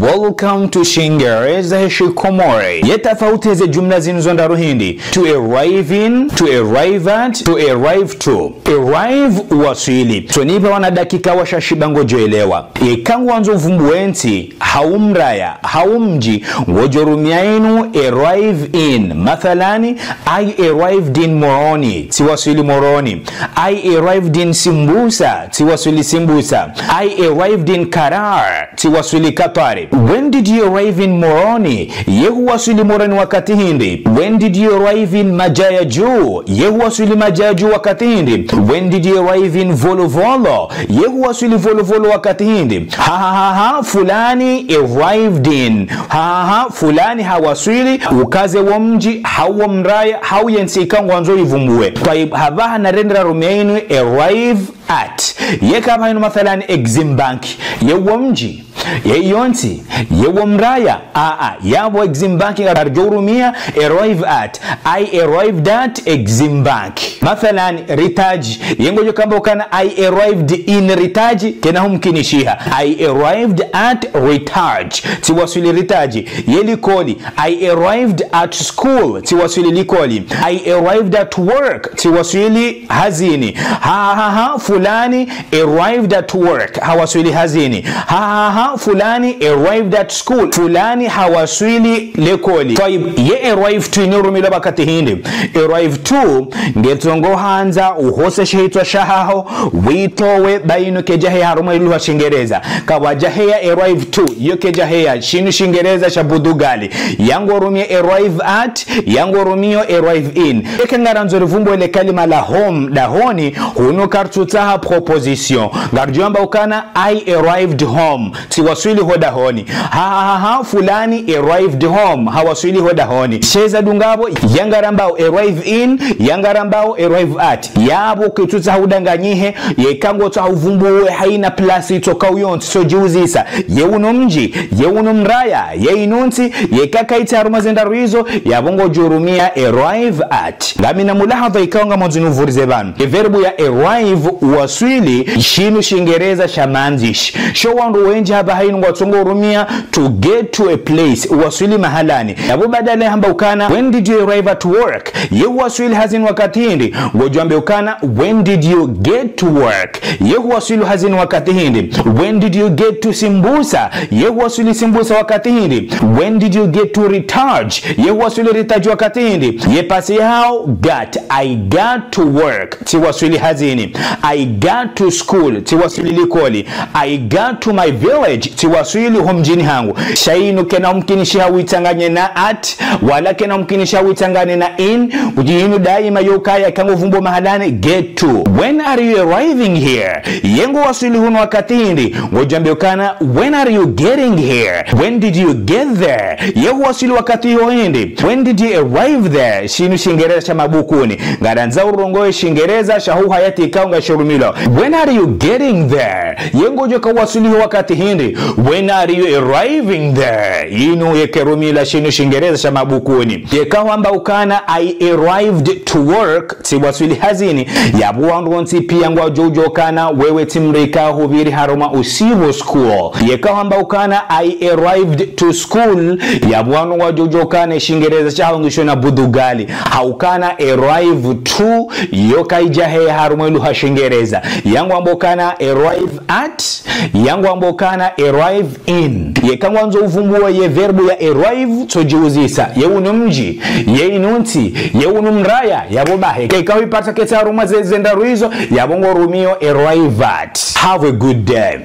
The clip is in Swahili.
Welcome to Shingereza Hikikomori. Yetafauti za jumla zinazonda Hindi. To arrive in, to arrive at, to arrive to. Arrive wasili. Tunipa wana dakika washashibango joelewa. Ikangu wanzo vumbuenti, haumraya, haumji, wajorumiainu arrive in. Mathalani, I arrived in Moroni, tiwasili Moroni. I arrived in Simbusa, tiwasili Simbusa. I arrived in Karar, tiwasili Katari. When did you arrive in Moroni? Yehu wasili Moroni wakati Hindi. When did you arrive in Majayaju? Yehu wasili Majayaju wakati Hindi. When did you arrive in Volovolo? Yehu wasili Volovolo wakati Hindi. Fulani arrived in. Fulani hawasili ukaze wa mji hawa mraya hauyensi wanzo ivumbuwe. Kwa habaha na rendera rumeinu arrive at. Yeka hapa inu mathalani Exim Bank. Yewa mji yeyonti yewa mraya yabo Exim Bank ngarjorumia arrive at. I arrived at Exim Bank. Mathalani Ritaji yengojo kamba ukana I arrived in Ritaji kena humkinishiha. I arrived at Ritaji tiwasuli Ritaji yelikoli. I arrived at school tiwasuli likoli. I arrived at work tiwasuli hazini. Fulani arrived at work hawasuli hazini. Fulani arrived at school. Fulani hawasuli lekoli. So ye arrive to inurumila bakati Hindi. Arrive to ngetongo hanza uhose shehitwa shahaho witowe bainu kejahe haruma iluwa Shingereza. Kawajahe arrive to yo kejahe shinu Shingereza shabudugali. Yango rumia arrive at, yango rumio arrive in. Eke ngaranzo rivumbo ile kalima la home dahoni hunu kartutaha proposition. Garjuamba ukana I arrived home tiwasuli hoda honi. Fulani arrived home hawasuli hoda honi. Sheza dungabo yangarambao arrive in, yangarambao arrive at. Yabo kituza hudanganyihe yekango ta uvumbuwe haina plasi toka uyonti so jiuzisa. Yeuno mji, yeuno mraya, yeinunti yekaka ita harumazenda ruizo yabongo jurumia arrive at. Ngamina mulahadha ikaonga mwanzunu vurize banu. Verbu ya arrive waswili shinu Shingereza shamanzish. Sho wandu wenji haba hainu watungo urumia to get to a place. Waswili mahalani. Yabu badale hamba ukana when did you arrive at work? Yehu waswili hazin wakati Hindi. Ngojuambe ukana when did you get to work? Yehu waswili hazin wakati Hindi. When did you get to Simbusa? Yehu waswili Simbusa wakati Hindi. When did you get to Ritaji? Yehu waswili Ritaji wakati Hindi. Ye pasi hao got. I got to work tiwaswili hazini. I got to school tiwaswili likoli. I got to my village tiwaswili homjini hangu. Shainu kena mkinisha uitanganye na at wala kena mkinisha uitanganye na in. Ujihinu daima yokaya kangu vumbo mahalani get to. When are you arriving here? Yengu waswili hunu wakati Hindi. Ngojambe ukana when are you getting here? When did you get there? Yengu waswili wakati yo Hindi. When did you arrive there? Shinu Shingereza shamabukuni. Ngaranza urongoe Shingereza shahu hayati ikaunga shurumilo. When are you getting there? Yengu joka waswili wakati Hindi. When are you arriving there? Inu yekerumila shinu Shingereza shamabukuni. Yekawamba ukana I arrived to work tiwaswili hazini. Yabu wanduonti piyangwa jojo kana wewe timrika huviri haruma usivo school. Yekawamba ukana I arrived to school. Yabu wanduwa jojo kana Shingereza shahungisho na budugali. Haukana arrive to yoka ijahe haruma iluha Shingereza. Yangu ambokana arrive at, yangu ambokana arrive in. Yekangwanzo uvumbuwa ye verbu ya arrive tojiuzisa. Yeunu mji, yeinunti, yeunu mraya, yabobahe. Kekawi pata keta haruma zenda ruizo, yabongo rumio arrive at. Have a good day.